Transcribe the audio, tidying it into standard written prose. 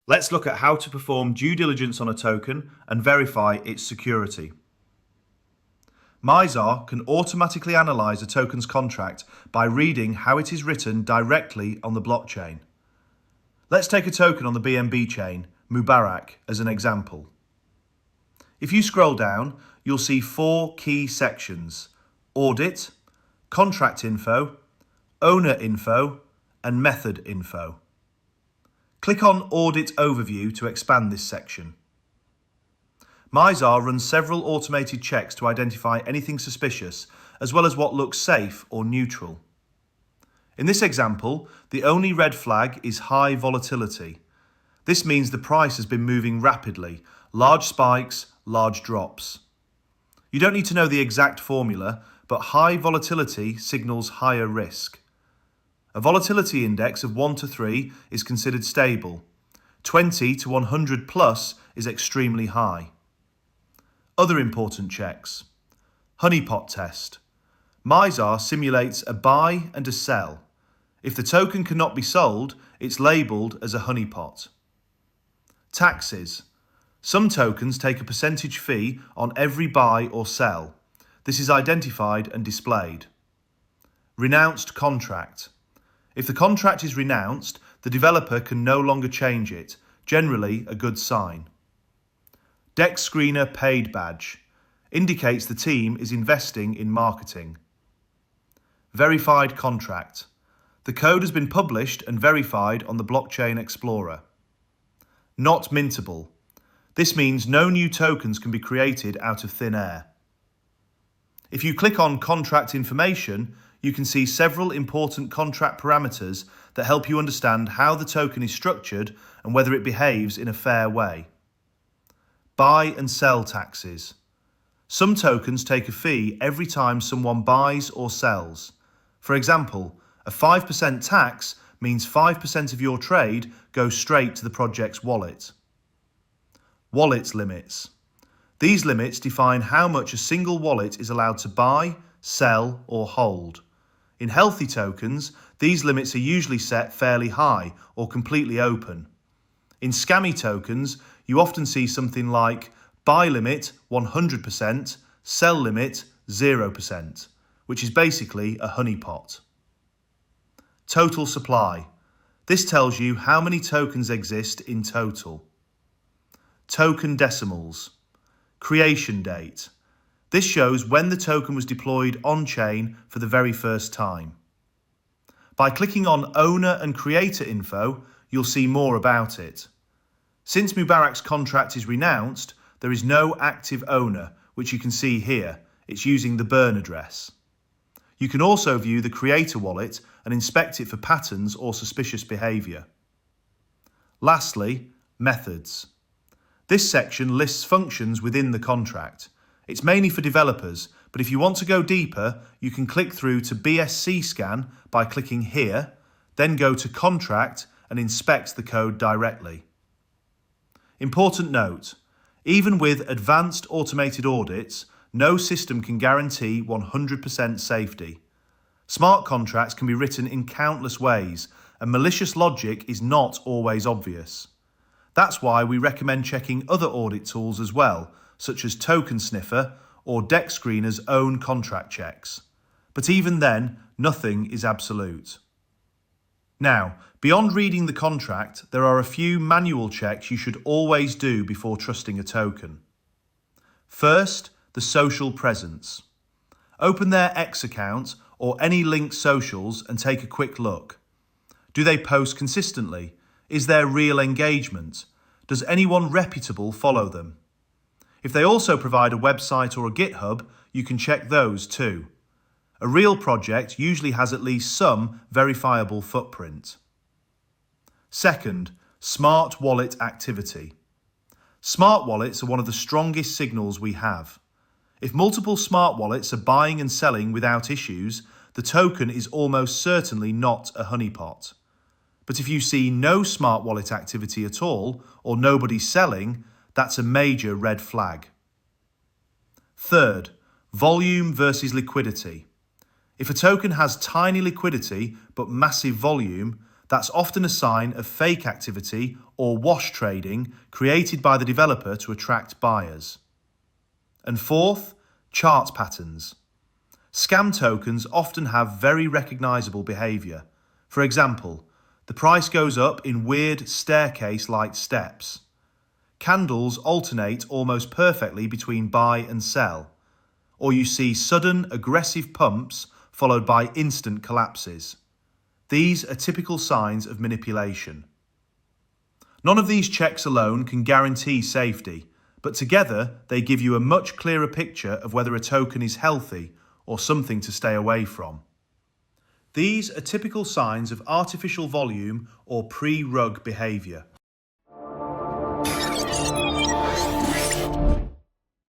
Let's look at how to perform due diligence on a token and verify its security. Mizar can automatically analyse a token's contract by reading how it is written directly on the blockchain. Let's take a token on the BNB chain, Mubarak, as an example. If you scroll down, you'll see 4 key sections: audit, contract info, owner info, and method info. Click on Audit Overview to expand this section. Mizar runs several automated checks to identify anything suspicious, as well as what looks safe or neutral. In this example, the only red flag is high volatility. This means the price has been moving rapidly, large spikes, large drops. You don't need to know the exact formula, but high volatility signals higher risk. A volatility index of 1 to 3 is considered stable. 20 to 100 plus is extremely high. Other important checks. Honeypot test. Mizar simulates a buy and a sell. If the token cannot be sold, it's labelled as a honeypot. Taxes. Some tokens take a percentage fee on every buy or sell. This is identified and displayed. Renounced contract. If the contract is renounced, the developer can no longer change it, generally a good sign. Dex Screener Paid Badge indicates the team is investing in marketing. Verified contract. The code has been published and verified on the Blockchain Explorer. Not mintable. This means no new tokens can be created out of thin air. If you click on Contract Information, you can see several important contract parameters that help you understand how the token is structured and whether it behaves in a fair way. Buy and sell taxes. Some tokens take a fee every time someone buys or sells. For example, a 5% tax means 5% of your trade goes straight to the project's wallet. Wallet limits. These limits define how much a single wallet is allowed to buy, sell, or hold. In healthy tokens, these limits are usually set fairly high or completely open. In scammy tokens, you often see something like buy limit 100%, sell limit 0%, which is basically a honeypot. Total supply. This tells you how many tokens exist in total. Token decimals. Creation date. This shows when the token was deployed on-chain for the very first time. By clicking on Owner and Creator info, you'll see more about it. Since Mubarak's contract is renounced, there is no active owner, which you can see here. It's using the burn address. You can also view the creator wallet and inspect it for patterns or suspicious behaviour. Lastly, methods. This section lists functions within the contract. It's mainly for developers, but if you want to go deeper, you can click through to BSC scan by clicking here, then go to contract and inspect the code directly. Important note, even with advanced automated audits, no system can guarantee 100% safety. Smart contracts can be written in countless ways, and malicious logic is not always obvious. That's why we recommend checking other audit tools as well, such as Token Sniffer or Dex Screener's own contract checks. But even then, nothing is absolute. Now, beyond reading the contract, there are a few manual checks you should always do before trusting a token. First, the social presence. Open their X account or any linked socials and take a quick look. Do they post consistently? Is there real engagement? Does anyone reputable follow them? If they also provide a website or a GitHub, you can check those too. A real project usually has at least some verifiable footprint. Second, smart wallet activity. Smart wallets are one of the strongest signals we have. If multiple smart wallets are buying and selling without issues, the token is almost certainly not a honeypot. But if you see no smart wallet activity at all, or nobody selling, that's a major red flag. Third, volume versus liquidity. If a token has tiny liquidity but massive volume, That's often a sign of fake activity or wash trading created by the developer to attract buyers. And fourth, chart patterns. Scam tokens often have very recognisable behaviour. For example, the price goes up in weird staircase-like steps. Candles alternate almost perfectly between buy and sell. Or you see sudden, aggressive pumps followed by instant collapses. These are typical signs of manipulation. None of these checks alone can guarantee safety, but together they give you a much clearer picture of whether a token is healthy or something to stay away from. These are typical signs of artificial volume or pre-rug behaviour.